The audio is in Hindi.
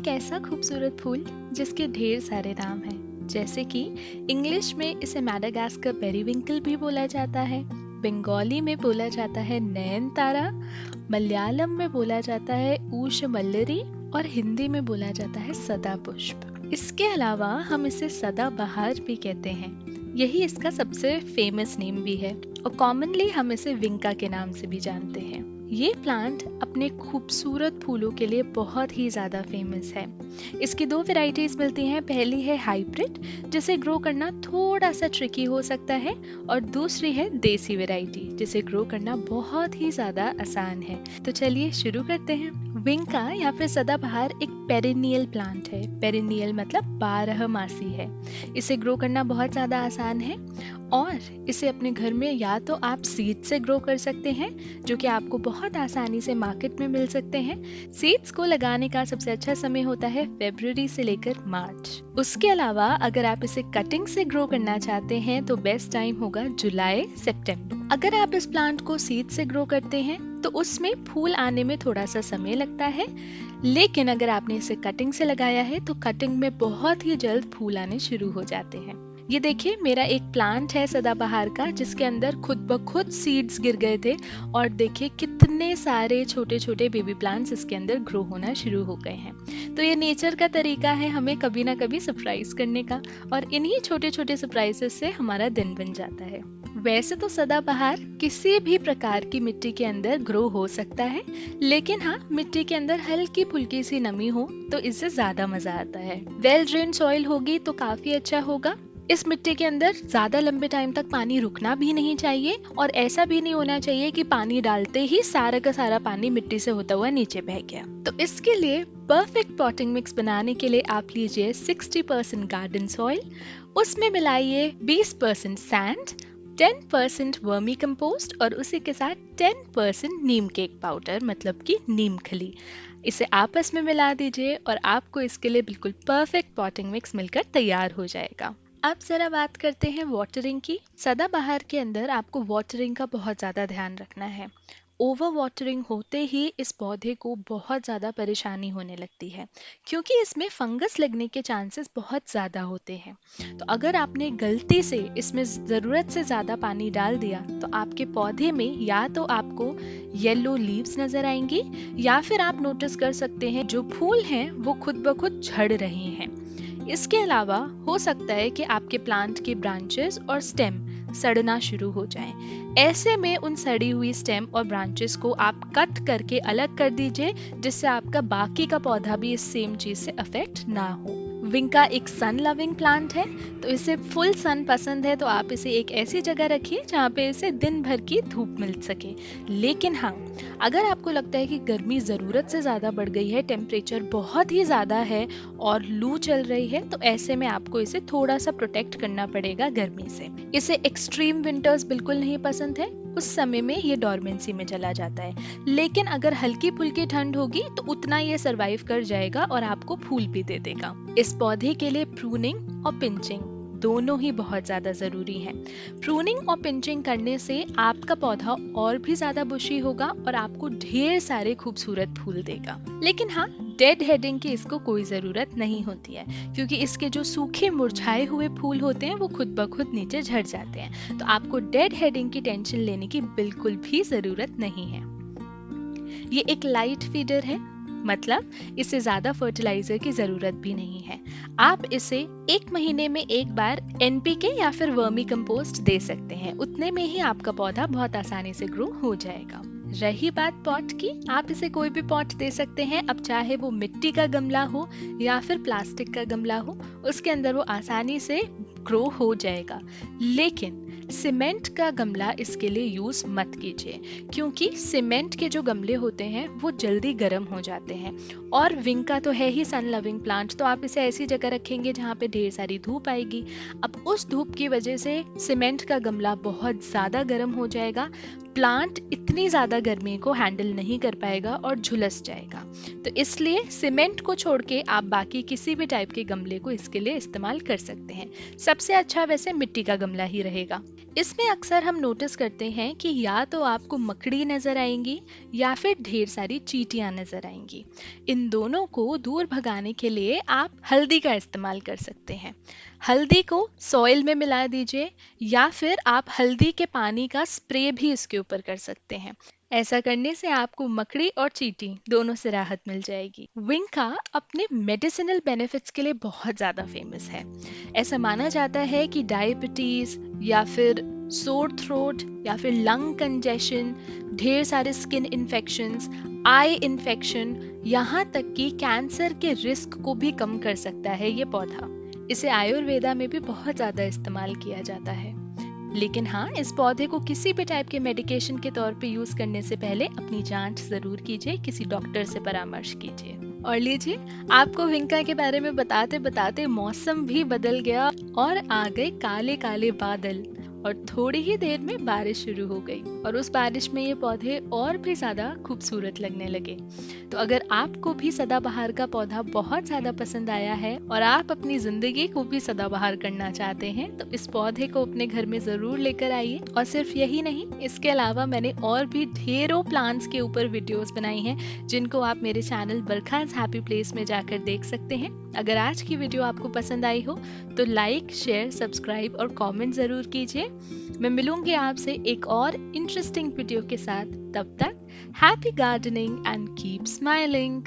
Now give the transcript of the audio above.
एक ऐसा खूबसूरत फूल जिसके ढेर सारे नाम हैं, जैसे कि इंग्लिश में इसे मैडागास्कर पेरीविंकल भी बोला जाता है, बंगाली में बोला जाता है नयनतारा, मलयालम में बोला जाता है ऊष्मल्लरी और हिंदी में बोला जाता है सदापुष्प। इसके अलावा हम इसे सदाबहार भी कहते हैं। यही इसका सबसे फेमस नेम भी है और कॉमनली हम इसे विंका के नाम से भी जानते हैं। ये प्लांट अपने खूबसूरत फूलों के लिए बहुत ही ज़्यादा फेमस है। इसकी दो वैरायटीज मिलती हैं। पहली है हाइब्रिड, जिसे ग्रो करना थोड़ा सा ट्रिकी हो सकता है, और दूसरी है देसी वैरायटी, जिसे ग्रो करना बहुत ही ज़्यादा आसान है। तो चलिए शुरू करते हैं। विंका या फिर सदाबहार एक पेरिनियल प्लांट है। पेरिनियल मतलब 12 मासी है। इसे ग्रो करना बहुत ज़्यादा आसान है और इसे अपने घर में या तो आप सीड से ग्रो कर सकते हैं, जो कि आपको बहुत आसानी से मार्केट में मिल सकते हैं। सीड्स को लगाने का सबसे अच्छा समय होता है फरवरी से लेकर मार्च। उसके अलावा अगर आप इसे कटिंग से ग्रो करना चाहते हैं तो बेस्ट टाइम होगा जुलाई सितंबर। अगर आप इस प्लांट को सीड से ग्रो करते हैं तो उसमें फूल आने में थोड़ा सा समय लगता है, लेकिन अगर आपने इसे कटिंग से लगाया है तो कटिंग में बहुत ही जल्द फूल आने शुरू हो जाते हैं। ये देखिए, मेरा एक प्लांट है सदाबहार का, जिसके अंदर खुद ब खुद सीड्स गिर गए थे और देखिए कितने सारे छोटे छोटे बेबी प्लांट्स इसके अंदर ग्रो होना शुरू हो गए हैं। तो ये नेचर का तरीका है हमें कभी ना कभी सरप्राइज करने का, और इन्हीं छोटे छोटे सरप्राइजेस से हमारा दिन बन जाता है। वैसे तो सदाबहार किसी भी प्रकार की मिट्टी के अंदर ग्रो हो सकता है, लेकिन हाँ, मिट्टी के अंदर हल्की फुल्की सी नमी हो तो इससे ज्यादा मजा आता है। वेल ड्रेन सॉइल होगी तो काफी अच्छा होगा। इस मिट्टी के अंदर ज्यादा लंबे टाइम तक पानी रुकना भी नहीं चाहिए, और ऐसा भी नहीं होना चाहिए कि पानी डालते ही सारा का सारा पानी मिट्टी से होता हुआ नीचे बह गया। तो इसके लिए परफेक्ट पॉटिंग मिक्स बनाने के लिए आप लीजिए 60% गार्डन सॉइल, उसमें मिलाइए 20% सैंड, 10% वर्मी कंपोस्ट और उसी के साथ 10% नीम केक पाउडर मतलब कि नीम खली। इसे आपस में मिला दीजिए और आपको इसके लिए बिल्कुल परफेक्ट पॉटिंग मिक्स मिलकर तैयार हो जाएगा। अब जरा बात करते हैं वाटरिंग की। सदाबहार के अंदर आपको वाटरिंग का बहुत ज़्यादा ध्यान रखना है। ओवर वाटरिंग होते ही इस पौधे को बहुत ज़्यादा परेशानी होने लगती है, क्योंकि इसमें फंगस लगने के चांसेस बहुत ज़्यादा होते हैं। तो अगर आपने गलती से इसमें ज़रूरत से ज़्यादा पानी डाल दिया तो आपके पौधे में या तो आपको येलो लीव्स नज़र आएंगी, या फिर आप नोटिस कर सकते हैं जो फूल हैं वो खुद ब खुद झड़ रहे हैं। इसके अलावा हो सकता है कि आपके प्लांट के ब्रांचेस और स्टेम सड़ना शुरू हो जाएं। ऐसे में उन सड़ी हुई स्टेम और ब्रांचेस को आप कट करके अलग कर दीजिए, जिससे आपका बाकी का पौधा भी इस सेम चीज से अफेक्ट ना हो। विंका एक सन लविंग प्लांट है, तो इसे फुल सन पसंद है, तो आप इसे एक ऐसी जगह रखिए जहाँ पे इसे दिन भर की धूप मिल सके। लेकिन हाँ, अगर आपको लगता है कि गर्मी ज़रूरत से ज़्यादा बढ़ गई है, टेम्परेचर बहुत ही ज़्यादा है और लू चल रही है, तो ऐसे में आपको इसे थोड़ा सा प्रोटेक्ट करना पड़ेगा गर्मी से। इसे एक्सट्रीम विंटर्स बिल्कुल नहीं पसंद है, उस समय में ये डोरमेंसी में चला जाता है। लेकिन अगर हल्की फुल्की ठंड होगी तो उतना ये सरवाइव कर जाएगा और आपको फूल भी दे देगा। इस पौधे के लिए प्रूनिंग और पिंचिंग दोनों ही बहुत ज्यादा जरूरी है। प्रूनिंग और पिंचिंग करने से आपका पौधा और भी ज्यादा बुशी होगा और आपको ढेर सारे खूबसूरत फूल देगा। लेकिन हाँ, डेड हेडिंग की इसको कोई जरूरत नहीं होती है, क्योंकि इसके जो सूखे मुरझाए हुए फूल होते हैं वो खुद ब खुद नीचे झड़ जाते हैं। तो आपको डेड हेडिंग की टेंशन लेने की बिल्कुल भी जरूरत नहीं है। ये एक लाइट फीडर है, मतलब इसे ज्यादा फर्टिलाइजर की जरूरत भी नहीं है। आप इसे 1 महीने में एक बार एनपीके या फिर वर्मी कंपोस्ट दे सकते हैं। उतने में ही आपका पौधा बहुत आसानी से ग्रो हो जाएगा। रही बात पॉट की, आप इसे कोई भी पॉट दे सकते हैं। अब चाहे वो मिट्टी का गमला हो या फिर प्लास्टिक का गमला हो, उसके अंदर वो आसानी से ग्रो हो जाएगा। लेकिन सीमेंट का गमला इसके लिए यूज मत कीजिए, क्योंकि सीमेंट के जो गमले होते हैं वो जल्दी गर्म हो जाते हैं, और विंका तो है ही सन लविंग प्लांट, तो आप इसे ऐसी जगह रखेंगे जहाँ पे ढेर सारी धूप आएगी। अब उस धूप की वजह से सीमेंट का गमला बहुत ज्यादा गर्म हो जाएगा, प्लांट इतनी ज्यादा गर्मी को हैंडल नहीं कर पाएगा और झुलस जाएगा। तो इसलिए सीमेंट को छोड़ के आप बाकी किसी भी टाइप के गमले को इसके लिए इस्तेमाल कर सकते हैं। सबसे अच्छा वैसे मिट्टी का गमला ही रहेगा। इसमें अक्सर हम नोटिस करते हैं कि या तो आपको मकड़ी नजर आएंगी या फिर ढेर सारी चींटियां नजर आएंगी। इन दोनों को दूर भगाने के लिए आप हल्दी का इस्तेमाल कर सकते हैं। हल्दी को सॉइल में मिला दीजिए या फिर आप हल्दी के पानी का स्प्रे भी इसके ऊपर कर सकते हैं। ऐसा करने से आपको मकड़ी और चींटी दोनों से राहत मिल जाएगी। विंका अपने मेडिसिनल बेनिफिट्स के लिए बहुत ज़्यादा फेमस है। ऐसा माना जाता है कि डायबिटीज या फिर सोर थ्रोट या फिर लंग कंजेशन, ढेर सारे स्किन इन्फेक्शंस, आई इन्फेक्शन, यहाँ तक कि कैंसर के रिस्क को भी कम कर सकता है ये पौधा। इसे आयुर्वेदा में भी बहुत ज़्यादा इस्तेमाल किया जाता है। लेकिन हाँ, इस पौधे को किसी भी टाइप के मेडिकेशन के तौर पे यूज करने से पहले अपनी जांच जरूर कीजिए, किसी डॉक्टर से परामर्श कीजिए। और लीजिए, आपको विंका के बारे में बताते बताते मौसम भी बदल गया और आ गए काले काले बादल और थोड़ी ही देर में बारिश शुरू हो गई और उस बारिश में ये पौधे और भी ज्यादा खूबसूरत लगने लगे। तो अगर आपको भी सदाबहार का पौधा बहुत ज्यादा पसंद आया है और आप अपनी जिंदगी को भी सदाबहार करना चाहते हैं तो इस पौधे को अपने घर में जरूर लेकर आइए। और सिर्फ यही नहीं, इसके अलावा मैंने और भी ढेरों प्लांट्स के ऊपर वीडियोस बनाई हैं जिनको आप मेरे चैनल बरखाज हैप्पी प्लेस में जाकर देख सकते हैं। अगर आज की वीडियो आपको पसंद आई हो तो लाइक, शेयर, सब्सक्राइब और कमेंट जरूर कीजिए। मैं मिलूंगी आपसे एक और इंटरेस्टिंग वीडियो के साथ। तब तक happy gardening and keep smiling.